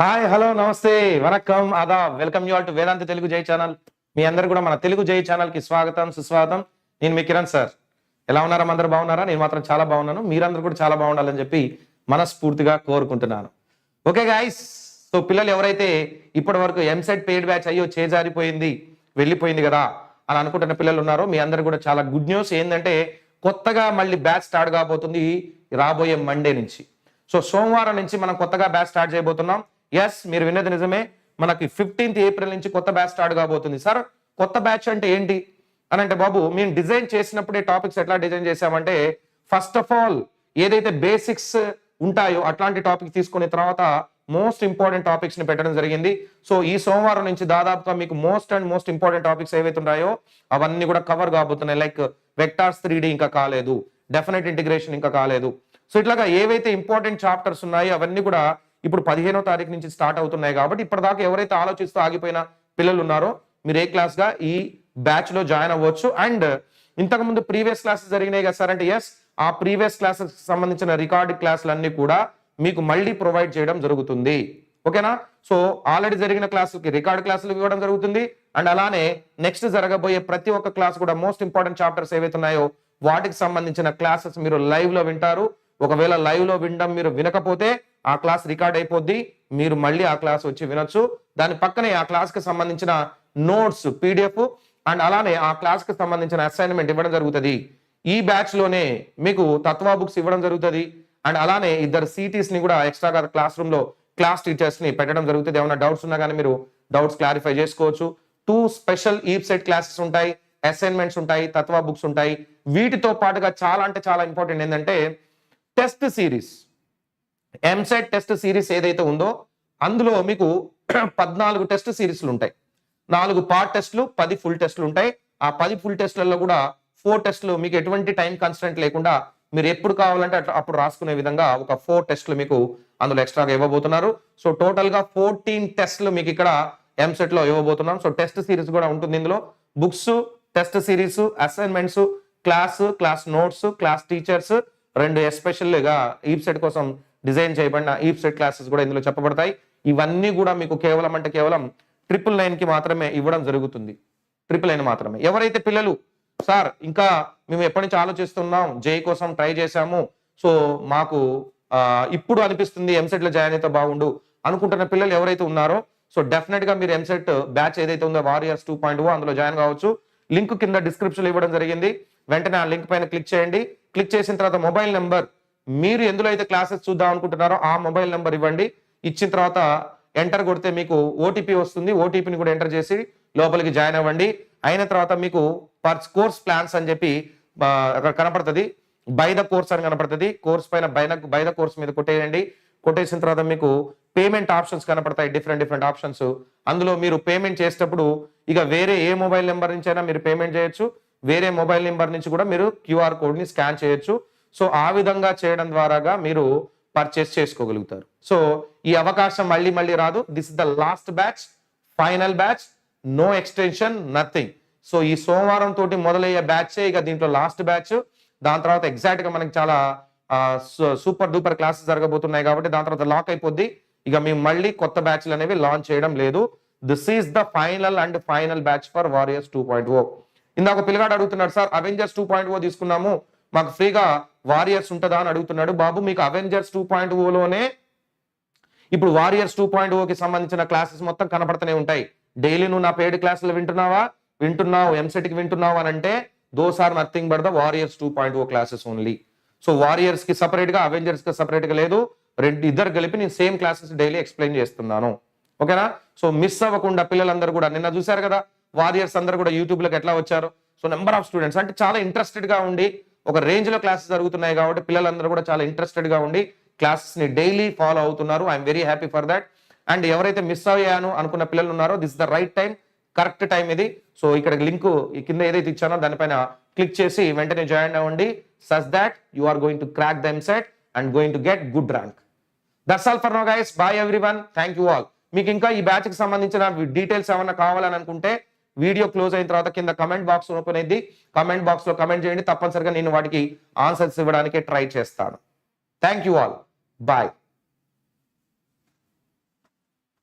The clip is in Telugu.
హాయ్ హలో నమస్తే వనక్కం ఆదాబ్ welcome you all to Vedanta Telugu జై ఛానల్. మీ అందరు కూడా మన తెలుగు జై ఛానల్ కి స్వాగతం సుస్వాగతం. నేను మీ కిరణ్ సార్. ఎలా ఉన్నారా? అందరూ బాగున్నారా? నేను మాత్రం చాలా బాగున్నాను. మీరందరూ కూడా చాలా బాగుండాలని చెప్పి మనస్ఫూర్తిగా కోరుకుంటున్నాను. ఓకే గైస్, సో పిల్లలు ఎవరైతే ఇప్పటి వరకు ఎంసెట్ పెయిడ్ బ్యాచ్ అయ్యో చేజారిపోయింది వెళ్ళిపోయింది కదా అని అనుకుంటున్న పిల్లలు ఉన్నారో మీ అందరు కూడా చాలా గుడ్ న్యూస్ ఏంటంటే కొత్తగా మళ్ళీ బ్యాచ్ స్టార్ట్ కాబోతుంది రాబోయే మండే నుంచి. సో సోమవారం నుంచి మనం కొత్తగా బ్యాచ్ స్టార్ట్ చేయబోతున్నాం. ఎస్, మీరు విన్నది నిజమే. మనకి 15th ఏప్రిల్ నుంచి కొత్త బ్యాచ్ స్టార్ట్ కాబోతుంది. సార్ కొత్త బ్యాచ్ అంటే ఏంటి అని అంటే, బాబు మేము డిజైన్ చేసినప్పుడే టాపిక్స్ ఎట్లా డిజైన్ చేసామంటే ఫస్ట్ ఆఫ్ ఆల్ ఏదైతే బేసిక్స్ ఉంటాయో అట్లాంటి టాపిక్ తీసుకున్న తర్వాత మోస్ట్ ఇంపార్టెంట్ టాపిక్స్ ని పెట్టడం జరిగింది. సో ఈ సోమవారం నుంచి దాదాపుగా మీకు మోస్ట్ ఇంపార్టెంట్ టాపిక్స్ ఏవైతే ఉన్నాయో అవన్నీ కూడా కవర్ కాబోతున్నాయి. లైక్ వెక్టార్స్ 3D ఇంకా కాలేదు, డెఫినెట్ ఇంటిగ్రేషన్ ఇంకా కాలేదు. సో ఇట్లాగా ఏవైతే ఇంపార్టెంట్ చాప్టర్స్ ఉన్నాయో అవన్నీ కూడా ఇప్పుడు 15వ తారీఖు నుంచి స్టార్ట్ అవుతున్నాయి. కాబట్టి ఇప్పటిదాకా ఎవరైతే ఆలోచిస్తూ ఆగిపోయిన పిల్లలు ఉన్నారో మీరు ఏ క్లాస్ గా ఈ బ్యాచ్ లో జాయిన్ అవ్వచ్చు. అండ్ ఇంతకు ముందు ప్రీవియస్ క్లాసెస్ జరిగినాయి కదా సార్ అంటే, ఎస్, ఆ ప్రీవియస్ క్లాసెస్ సంబంధించిన రికార్డ్ క్లాసులన్నీ కూడా మీకు మళ్ళీ ప్రొవైడ్ చేయడం జరుగుతుంది. ఓకేనా? సో ఆల్రెడీ జరిగిన క్లాసులకి రికార్డ్ క్లాసులు ఇవ్వడం జరుగుతుంది. అండ్ అలానే నెక్స్ట్ జరగబోయే ప్రతి ఒక్క క్లాస్ కూడా మోస్ట్ ఇంపార్టెంట్ చాప్టర్స్ ఏవైతే ఉన్నాయో వాటికి సంబంధించిన క్లాసెస్ మీరు లైవ్ లో వింటారు. ఒకవేళ లైవ్ లో వినడం మీరు వినకపోతే ఆ క్లాస్ రికార్డ్ అయిపోద్ది, మీరు మళ్ళీ ఆ క్లాస్ వచ్చి వినొచ్చు. దాని పక్కనే ఆ క్లాస్ కి సంబంధించిన నోట్స్ PDF అండ్ అలానే ఆ క్లాస్ కి సంబంధించిన అసైన్మెంట్ ఇవ్వడం జరుగుతుంది. ఈ బ్యాచ్ లోనే మీకు తత్వా బుక్స్ ఇవ్వడం జరుగుతుంది. అండ్ అలానే 2 CTs ని కూడా ఎక్స్ట్రాగా క్లాస్ రూమ్ లో క్లాస్ టీచర్స్ ని పెట్టడం జరుగుతుంది. ఏమైనా డౌట్స్ ఉన్నా కానీ మీరు డౌట్స్ క్లారిఫై చేసుకోవచ్చు. 2 స్పెషల్ ఈవ్ సెట్ క్లాసెస్ ఉంటాయి, అసైన్మెంట్స్ ఉంటాయి, తత్వా బుక్స్ ఉంటాయి. వీటితో పాటుగా చాలా అంటే చాలా ఇంపార్టెంట్ ఏంటంటే test series, EAMCET test series ఏదైతే ఉందో అందులో మీకు 14 టెస్ట్ సిరీస్లు ఉంటాయి. 4 పార్ట్ టెస్ట్లు, 10 ఫుల్ టెస్ట్లు ఉంటాయి. ఆ 10 ఫుల్ టెస్ట్లలో కూడా 4 టెస్ట్లు మీకు ఎటువంటి టైం కన్స్టెంట్ లేకుండా మీరు ఎప్పుడు కావాలంటే అప్పుడు రాసుకునే విధంగా ఒక 4 టెస్ట్లు మీకు అందులో ఎక్స్ట్రాగా ఇవ్వబోతున్నారు. సో టోటల్ గా 14 టెస్ట్లు మీకు ఇక్కడ ఎంసెట్ లో ఇవ్వబోతున్నాం. సో టెస్ట్ సిరీస్ కూడా ఉంటుంది ఇందులో. Books, test series, assignments, class notes, class teachers, 2 especial గా ఈవ్ సెట్ కోసం డిజైన్ చేయబడిన ఈవ్ సెట్ క్లాసెస్ కూడా ఇందులో చెప్పబడతాయి. ఇవన్నీ కూడా మీకు కేవలం 999 కి మాత్రమే ఇవ్వడం జరుగుతుంది. 999 మాత్రమే. ఎవరైతే పిల్లలు సార్ ఇంకా మేము ఎప్పటి నుంచి ఆలోచిస్తున్నాం, జై కోసం ట్రై చేశాము, సో మాకు ఇప్పుడు అనిపిస్తుంది ఎంసెట్ లో జాయిన్ అయితే బాగుండు అనుకుంటున్న పిల్లలు ఎవరైతే ఉన్నారో సో డెఫినెట్ గా మీరు ఎంసెట్ బ్యాచ్ ఏదైతే ఉందో వారియర్స్ 2.0 అందులో జాయిన్ కావచ్చు. లింక్ కింద డిస్క్రిప్షన్ లో ఇవ్వడం జరిగింది. వెంటనే ఆ లింక్ పైన క్లిక్ చేయండి. క్లిక్ చేసిన తర్వాత మొబైల్ నెంబర్, మీరు ఎందులో అయితే క్లాసెస్ చూద్దాం అనుకుంటున్నారో ఆ మొబైల్ నెంబర్ ఇవ్వండి. ఇచ్చిన తర్వాత ఎంటర్ కొడితే మీకు ఓటీపీ వస్తుంది. ఓటీపీని కూడా ఎంటర్ చేసి లోపలికి జాయిన్ అవ్వండి. అయిన తర్వాత మీకు పర్ కోర్స్ ప్లాన్స్ అని చెప్పి అక్కడ కనపడుతుంది, బై ద కోర్స్ అని కనపడుతుంది. కోర్స్ పైన బై ద కోర్స్ మీద కొట్టేయండి. కొట్టేసిన తర్వాత మీకు పేమెంట్ ఆప్షన్స్ కనపడతాయి, డిఫరెంట్ ఆప్షన్స్. అందులో మీరు పేమెంట్ చేసేటప్పుడు ఇక వేరే ఏ మొబైల్ నెంబర్ నుంచి అయినా మీరు పేమెంట్ చేయొచ్చు, వేరే మొబైల్ నెంబర్ నుంచి కూడా మీరు QR కోడ్ ని స్కాన్ చేయొచ్చు. సో ఆ విధంగా చేయడం ద్వారాగా మీరు పర్చేస్ చేసుకోగలుగుతారు. సో ఈ అవకాశం మళ్ళీ రాదు. This is the last batch, final batch, no extension, nothing. So ఈ సోమవారం తోటి మొదలయ్యే బ్యాచే ఇక దీంట్లో లాస్ట్ బ్యాచ్. దాని తర్వాత ఎగ్జాక్ట్ గా మనకి చాలా సూపర్ డూపర్ క్లాసెస్ జరగబోతున్నాయి కాబట్టి దాని తర్వాత లాక్ అయిపోద్ది. ఇక మేము మళ్ళీ కొత్త బ్యాచ్లు అనేవి లాంచ్ చేయడం లేదు. This is the final batch for warriors 2.0. ఇందాక పిల్లగాడు అడుగుతున్నాడు, సార్ అవెంజర్స్ 2.0 తీసుకున్నాము, మాకు ఫ్రీగా వారియర్స్ ఉంటుందా అని అడుగుతున్నాడు. బాబు మీకు అవెంజర్స్ 2.0లోనే ఇప్పుడు వారియర్స్ 2.0కి సంబంధించిన క్లాసెస్ మొత్తం కనపడుతూనే ఉంటాయి. డైలీ నువ్వు నా పెయిడ్ క్లాసులు వింటున్నావు ఎంసెట్ కి వింటున్నావు అని అంటే those are nothing but the Warriors 2.0 classes only. So Warriors కి సపరేట్ గా, అవెంజర్స్ కి సపరేట్ గా లేదు, ఇద్దరు కలిపి నేను సేమ్ క్లాసెస్ డైలీ ఎక్స్ప్లెయిన్ చేస్తున్నాను. ఓకేనా? సో మిస్ అవ్వకుండా పిల్లలందరూ కూడా నిన్న చూసారు కదా వారియర్స్ అందరూ కూడా యూట్యూబ్ లోకి ఎట్లా వచ్చారు. సో నెంబర్ ఆఫ్ స్టూడెంట్స్ అంటే చాలా ఇంట్రెస్టెడ్ గా ఉండి ఒక రేంజ్ లో క్లాసెస్ జరుగుతున్నాయి కాబట్టి పిల్లలందరూ కూడా చాలా ఇంట్రెస్టెడ్ గా ఉండి క్లాసెస్ ని డైలీ ఫాలో అవుతున్నారు. I'm very happy for that. And ఎవరైతే మిస్ అయ్యాను అనుకున్న పిల్లలు ఉన్నారో this the right time, correct time ఇది. సో ఇక్కడ లింక్ కింద ఏదైతే ఇచ్చానో దానిపైన క్లిక్ చేసి వెంటనే జాయిన్ అవ్వండి. Such that you are going to crack the EAMCET and going to get good rank. That's all for now guys. Bye everyone. Thank you all. మీకు ఇంకా ఈ బ్యాచ్ కి సంబంధించిన డీటెయిల్స్ ఏమన్నా కావాలని అనుకుంటే వీడియో క్లోజ్ అయిన తర్వాత కింద కమెంట్ బాక్స్ ఓపెన్ అయింది, కమెంట్ బాక్స్ లో కమెంట్ చేయండి. తప్పనిసరిగా నేను వాటికి ఆన్సర్స్ ఇవ్వడానికి ట్రై చేస్తాను. Thank you all. బాయ్.